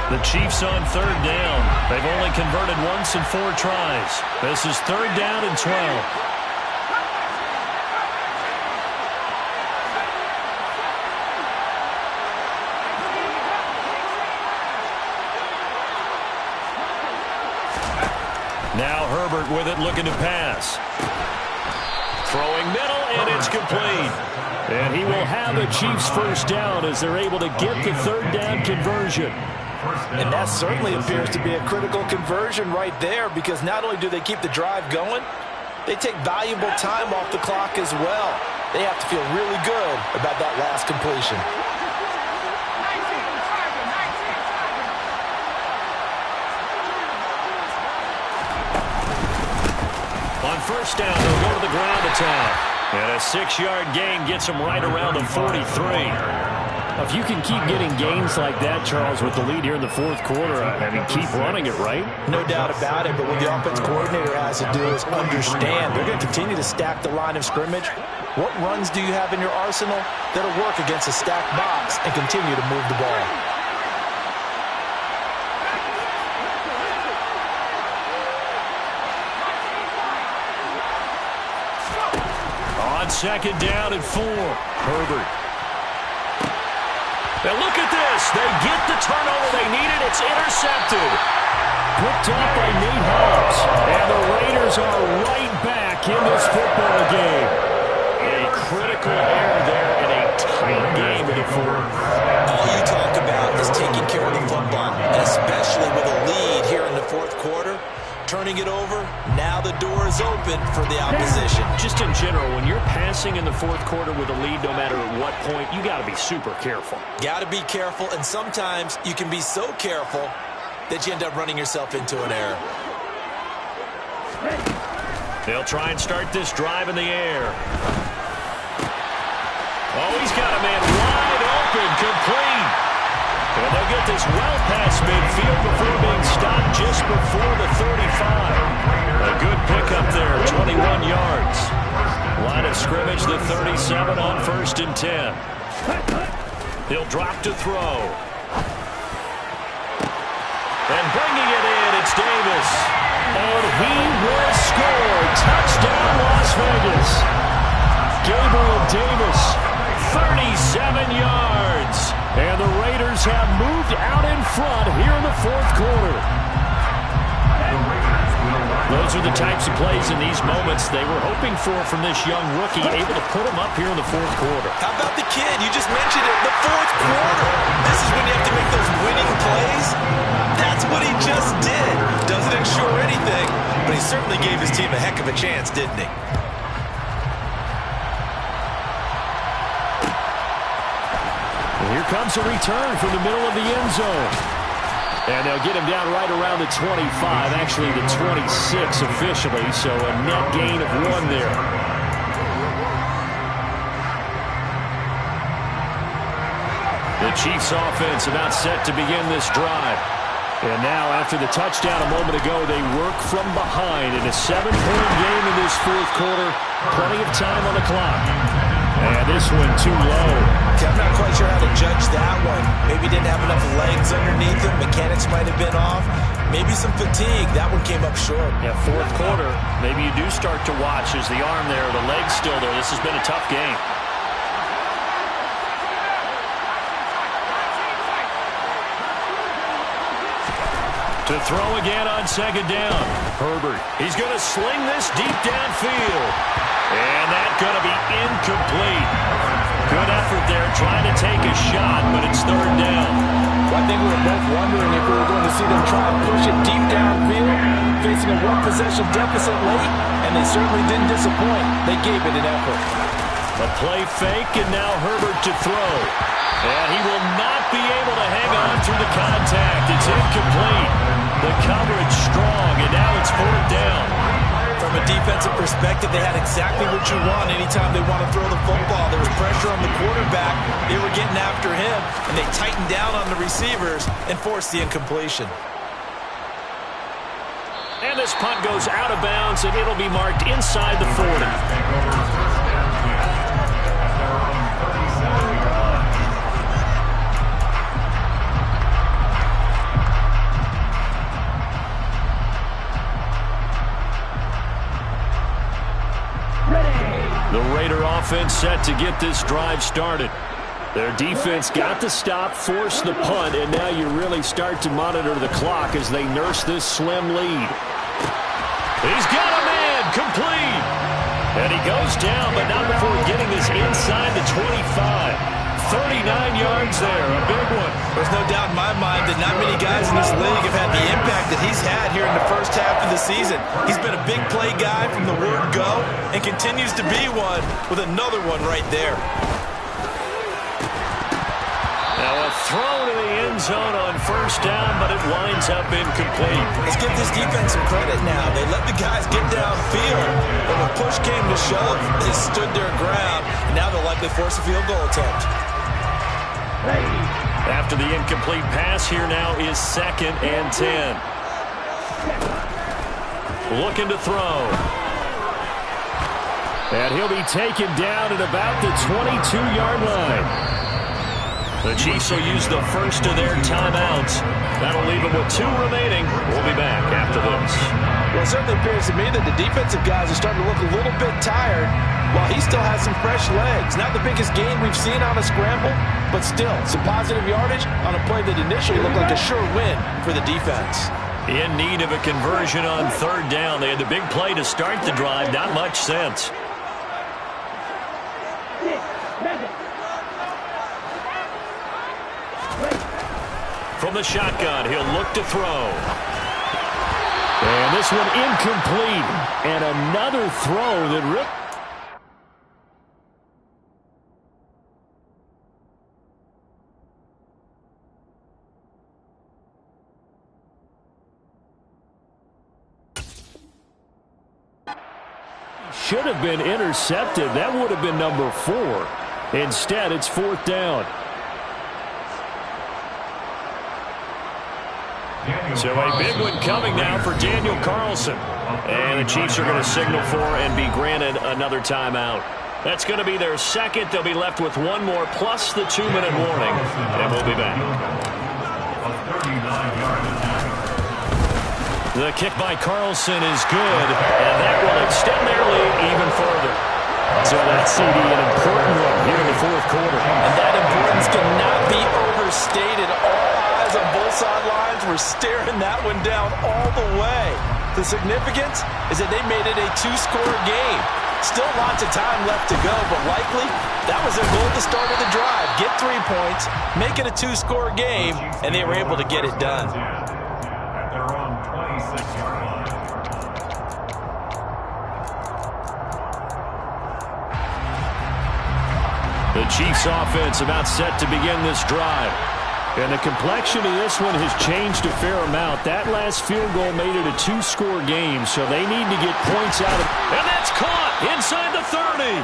The Chiefs on 3rd down. They've only converted once in 4 tries. This is 3rd down and 12. Now Herbert with it, looking to pass. Throwing middle, and it's complete. And he will have a Chiefs 1st down as they're able to get the 3rd down conversion. And that certainly appears to be a critical conversion right there because not only do they keep the drive going, they take valuable time off the clock as well. They have to feel really good about that last completion. first down. They'll go to the ground attack. And a 6-yard gain gets them right around the 43. If you can keep getting gains like that, Charles, with the lead here in the fourth quarter, I mean, keep running it, right? No doubt about it, but what the offense coordinator has to do is understand they're going to continue to stack the line of scrimmage. What runs do you have in your arsenal that'll work against a stacked box and continue to move the ball? On second down and 4, Herbert. Now look at this. They get the turnover they needed. It's intercepted. Picked up by Nate Hobbs. And the Raiders are right back in this football game. A critical error there in a tight game in the fourth. All you talk about is taking care of the football, and especially with a lead here in the fourth quarter. Turning it over, now the door is open for the opposition. Just in general, when you're passing in the fourth quarter with a lead, no matter at what point, you got to be super careful. Got to be careful, and sometimes you can be so careful that you end up running yourself into an error. They'll try and start this drive in the air. Oh, he's got a man wide open, complete. And they'll get this well past midfield before being stopped just before the 35. A good pickup there, 21 yards. Line of scrimmage, the 37 on 1st and 10. He'll drop to throw. And bringing it in, it's Davis. And he will score. Touchdown, Las Vegas. Gabriel Davis, 37 yards. And the Raiders have moved out in front here in the fourth quarter. Those are the types of plays in these moments they were hoping for from this young rookie, able to put him up here in the fourth quarter. How about the kid? You just mentioned it, the fourth quarter. This is when you have to make those winning plays. That's what he just did. Doesn't ensure anything, but he certainly gave his team a heck of a chance, didn't he? Here comes a return from the middle of the end zone. And they'll get him down right around the 25, actually the 26 officially, so a net gain of 1 there. The Chiefs offense about set to begin this drive. And now after the touchdown a moment ago, they work from behind in a 7-point game in this fourth quarter. Plenty of time on the clock. And this one too low. I'm not quite sure how to judge that one. Maybe didn't have enough legs underneath him. Mechanics might have been off. Maybe some fatigue. That one came up short. Yeah, fourth quarter, maybe you do start to watch as the arm there, the leg's still there. This has been a tough game. To throw again on second down. Herbert, he's going to sling this deep downfield. And that's going to be incomplete. Good effort there trying to take a shot, but it's third down. Well, I think we were both wondering if we were going to see them try and push it deep downfield, facing a one-possession deficit late, and they certainly didn't disappoint. They gave it an effort. A play fake, and now Herbert to throw. And he will not be able to hang on through the contact. It's incomplete. The coverage strong, and now it's fourth down. From a defensive perspective, they had exactly what you want anytime they want to throw the football. There was pressure on the quarterback. They were getting after him, and they tightened down on the receivers and forced the incompletion. And this punt goes out of bounds, and it'll be marked inside the 40. The Raider offense set to get this drive started. Their defense got the stop, forced the punt, and now you really start to monitor the clock as they nurse this slim lead. He's got a man, complete. And he goes down, but not before getting this inside the 25. 39 yards there, a big one. There's no doubt in my mind that not many guys in this league have had the impact that he's had here in the first half of the season. He's been a big play guy from the word go and continues to be one with another one right there. Now a throw to the end zone on first down, but it winds up incomplete. Let's give this defense some credit now. They let the guys get downfield. When the push came to shove, they stood their ground. And now they'll likely force a field goal attempt. After the incomplete pass, here now is 2nd and 10. Looking to throw. And he'll be taken down at about the 22-yard line. The Chiefs will use the first of their timeouts. That'll leave them with 2 remaining. We'll be back after this. Well, it certainly appears to me that the defensive guys are starting to look a little bit tired while he still has some fresh legs. Not the biggest gain we've seen on a scramble, but still some positive yardage on a play that initially looked like a sure win for the defense. In need of a conversion on 3rd down. They had the big play to start the drive. Not much sense. From the shotgun, he'll look to throw. And this one incomplete. And another throw that really... should have been intercepted. That would have been number 4. Instead, it's 4th down. So a big one coming now for Daniel Carlson. And the Chiefs are going to signal for and be granted another timeout. That's going to be their 2nd. They'll be left with 1 more plus the 2-minute warning. And we'll be back. The kick by Carlson is good. And that will extend their lead even further. So that's CD, an important one here in the 4th quarter. And that importance cannot be overstated. All eyes on both sidelines were staring that one down all the way. The significance is that they made it a 2-score game. Still lots of time left to go, but likely that was their goal at the start of the drive. Get 3 points, make it a 2-score game, and they were able to get it done. At their own 26-yard line. The Chiefs offense about set to begin this drive. And the complexion of this one has changed a fair amount. That last field goal made it a 2-score game, so they need to get points out of... And that's caught inside the 30.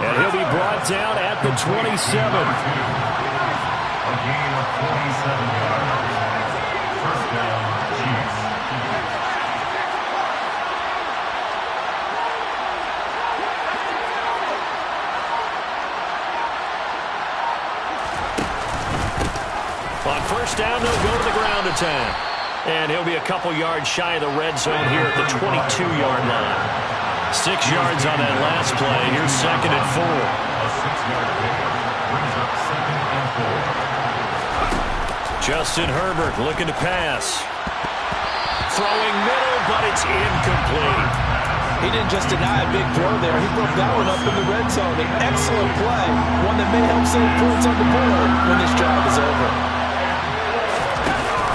And he'll be brought down at the 27. A gain of 47 yards. First down, Chiefs. On first down, they'll go to the ground attack. And he'll be a couple yards shy of the red zone here at the 22-yard line. 6 yards on that last play. Here's 2nd and 4. A 6-yard pickup brings up 2nd and 4. Justin Herbert looking to pass. Throwing middle, but it's incomplete. He didn't just deny a big throw there. He broke that one up in the red zone. An excellent play. One that may help save points on the board when this drive is over.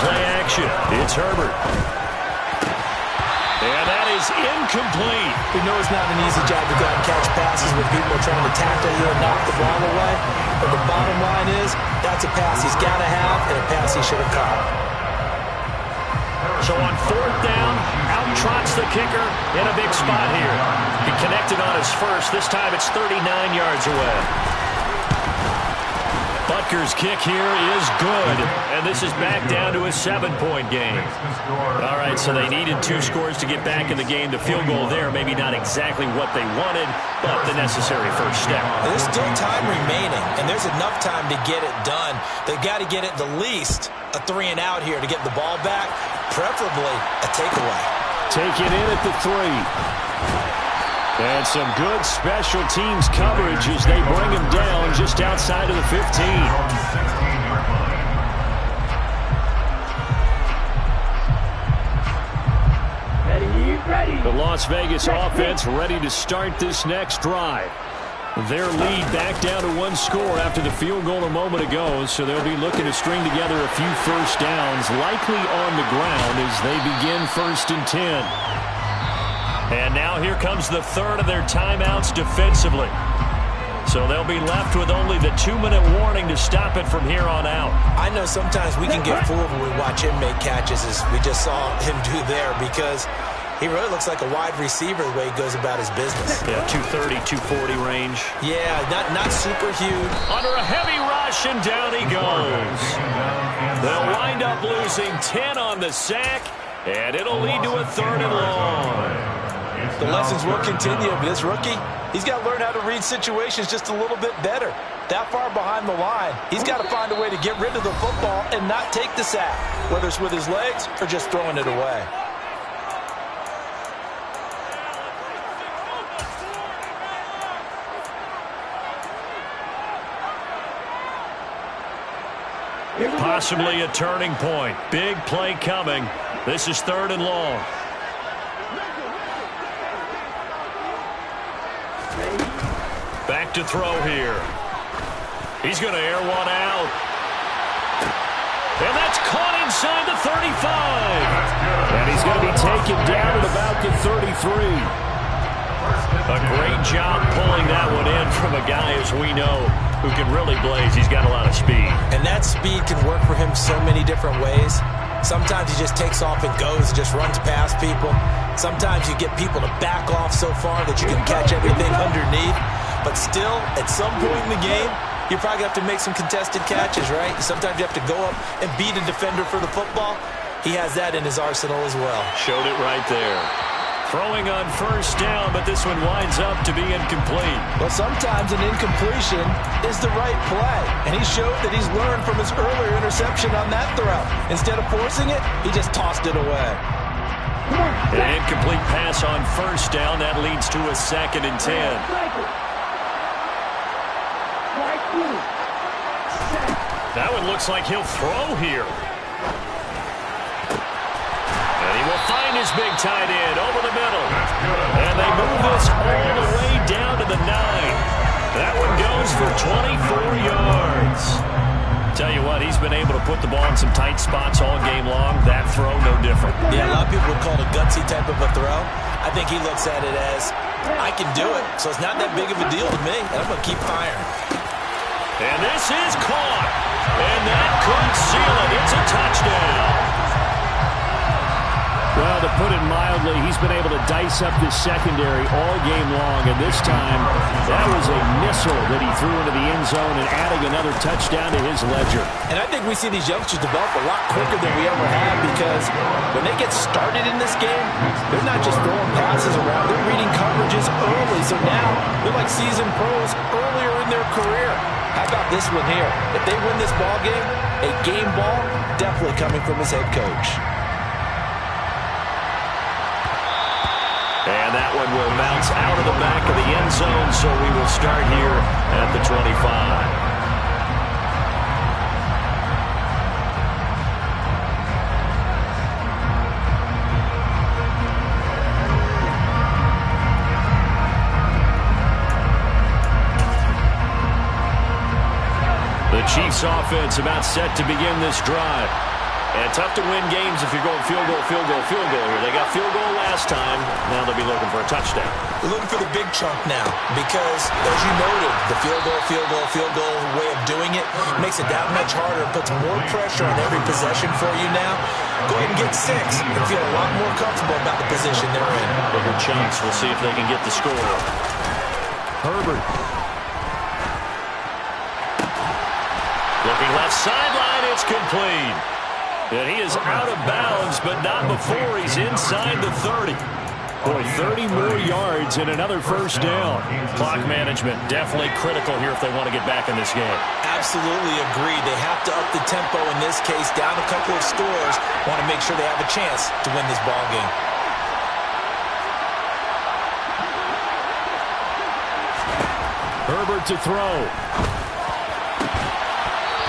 Play action. It's Herbert. And that is incomplete. We know it's not an easy job to go and catch passes with people trying to tackle you and knock the ball away. But the bottom line is, that's a pass he's got to have and a pass he should have caught. So on 4th down, out trots the kicker in a big spot here. He connected on his first. This time it's 39 yards away. Butker's kick here is good. And this is back down to a 7-point game. All right, so they needed 2 scores to get back in the game. The field goal there, maybe not exactly what they wanted, but the necessary first step. There's still time remaining, and there's enough time to get it done. They've got to get at the least a 3-and-out here to get the ball back, preferably a takeaway. Take it in at the 3. And some good special teams coverage as they bring him down just outside of the 15. 16-yard line. The Las Vegas offense ready to start this next drive. Their lead back down to 1 score after the field goal a moment ago, so they'll be looking to string together a few first downs, likely on the ground as they begin 1st and 10. And now here comes the 3rd of their timeouts defensively. So they'll be left with only the 2-minute warning to stop it from here on out. I know sometimes we can get fooled when we watch him make catches, as we just saw him do there, because he really looks like a wide receiver the way he goes about his business. Yeah, 230, 240 range. Yeah, not super huge. Under a heavy rush, and down he goes. They'll wind up losing 10 on the sack, and it'll lead to a 3rd and long. The lessons will continue, but this rookie, he's got to learn how to read situations just a little bit better. That far behind the line, he's got to find a way to get rid of the football and not take the sack, whether it's with his legs or just throwing it away. Possibly a turning point. Big play coming. This is 3rd and long. Back to throw here. He's going to air one out. And that's caught inside the 35. And he's going to be taken down at about the 33. A great job pulling that one in from a guy, as we know, who can really blaze. He's got a lot of speed. And that speed can work for him so many different ways. Sometimes he just takes off and goes and just runs past people. Sometimes you get people to back off so far that you can catch everything underneath. But still, at some point in the game, you probably have to make some contested catches, right? Sometimes you have to go up and beat a defender for the football. He has that in his arsenal as well. Showed it right there. Throwing on 1st down, but this one winds up to be incomplete. Well, sometimes an incompletion is the right play, and he showed that he's learned from his earlier interception on that throw. Instead of forcing it, he just tossed it away. An incomplete pass on 1st down. That leads to a 2nd and 10. That one looks like he'll throw here. And he will find his big tight end over the middle. And they move this all the way down to the 9. That one goes for 24 yards. Tell you what, he's been able to put the ball in some tight spots all game long. That throw, no different. Yeah, a lot of people would call it a gutsy type of a throw. I think he looks at it as, I can do it, so it's not that big of a deal to me, and I'm going to keep firing. And this is caught. And that could seal it. It's a touchdown. Well, to put it mildly, he's been able to dice up this secondary all game long, and this time that was a missile that he threw into the end zone and adding another touchdown to his ledger. And I think we see these youngsters develop a lot quicker than we ever have, because when they get started in this game, they're not just throwing passes around, they're reading coverages early, so now they're like seasoned pros earlier in their career. How about this one here? If they win this ball game, a game ball definitely coming from his head coach. And that one will bounce out of the back of the end zone, so we will start here at the 25. The Chiefs offense about set to begin this drive. And tough to win games if you're going field goal here. They got field goal last time. Now they'll be looking for a touchdown. They're looking for the big chunk now because, as you noted, the field goal way of doing it makes it that much harder. It puts more pressure on every possession for you now. Go ahead and get 6 and feel a lot more comfortable about the position they're in. Bigger chunks. We'll see if they can get the score. Herbert. Looking left sideline. It's complete. And he is out of bounds, but not before he's inside the 30. Boy, 30 more yards and another first down. Clock management definitely critical here if they want to get back in this game. Absolutely agreed. They have to up the tempo in this case, down a couple of scores. Want to make sure they have a chance to win this ball game. Herbert to throw.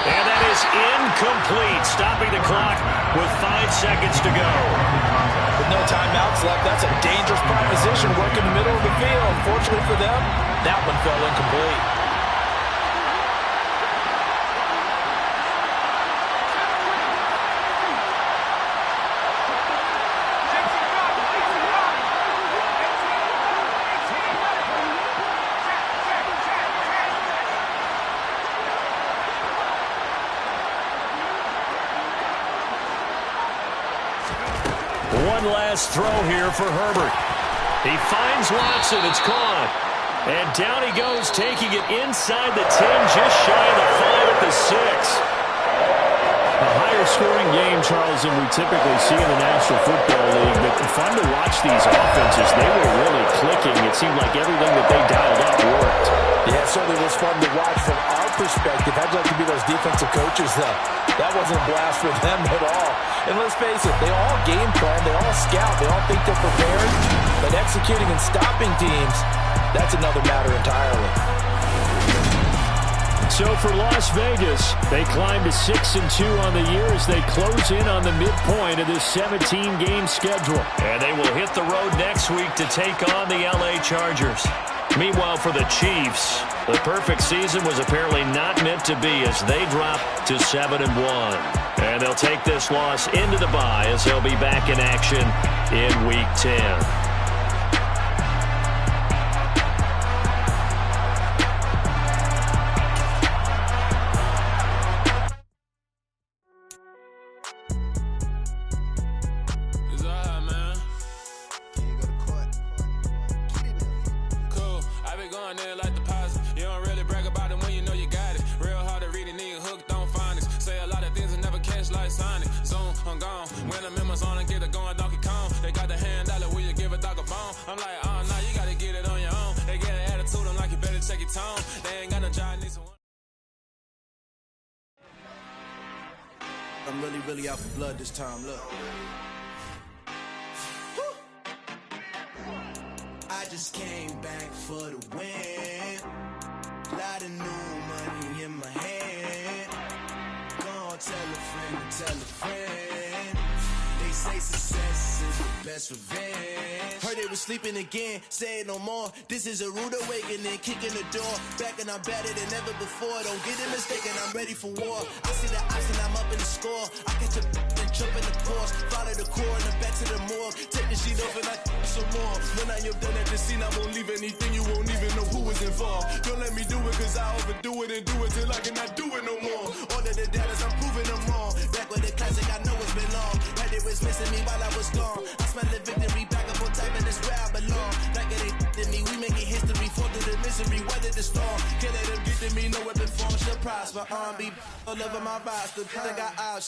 And that is incomplete, stopping the clock with 5 seconds to go. With no timeouts left, that's a dangerous proposition, working the middle of the field. Fortunately for them, that one fell incomplete. last throw here for Herbert. He finds Watson. It's caught. And down he goes, taking it inside the 10, just shy of the 5 at the 6. A higher-scoring game, Charles, than we typically see in the National Football League. But fun to watch these offenses. They were really clicking. It seemed like everything that they dialed up worked. Yeah, it certainly was fun to watch from our perspective. How'd you like to be those defensive coaches, though? That wasn't a blast for them at all. And let's face it, they all game plan, they all scout, they all think they're prepared. But executing and stopping teams, that's another matter entirely. So for Las Vegas, they climb to 6-2 on the year as they close in on the midpoint of this 17-game schedule. And they will hit the road next week to take on the LA Chargers. Meanwhile, for the Chiefs, the perfect season was apparently not meant to be as they drop to 7-1. And they'll take this loss into the bye as they'll be back in action in Week 10. I'm really out for blood this time, look. I just came back for the win. Lot of new money in my hand. Gonna tell a friend to tell a friend. They say success is the best revenge. Heard they was sleeping again, say it no more. This is a rude awakening, kicking the door. Back and I'm better than ever before. Don't get it mistaken, I'm ready for war. I see the option, I'm up in the score. I catch a and jump in the course. Follow the core and then back to the morgue. Take the sheet off and I some more. When I am done at the scene, I won't leave anything. You won't even know who is involved. Don't let me do it, cause I overdo it and do it till I cannot do it no more. All of the data's, I'm proving them wrong. Back with the classic, I know it's been long. Had it was missing me while I was gone. I smell the victory, back up on time, and it's where I belong. Like it ain't to me, we making history. Fall through the misery, weather the storm. Can't let them get to me, no weapon form, she'll prosper. R&B all over my vibes, the got eyes.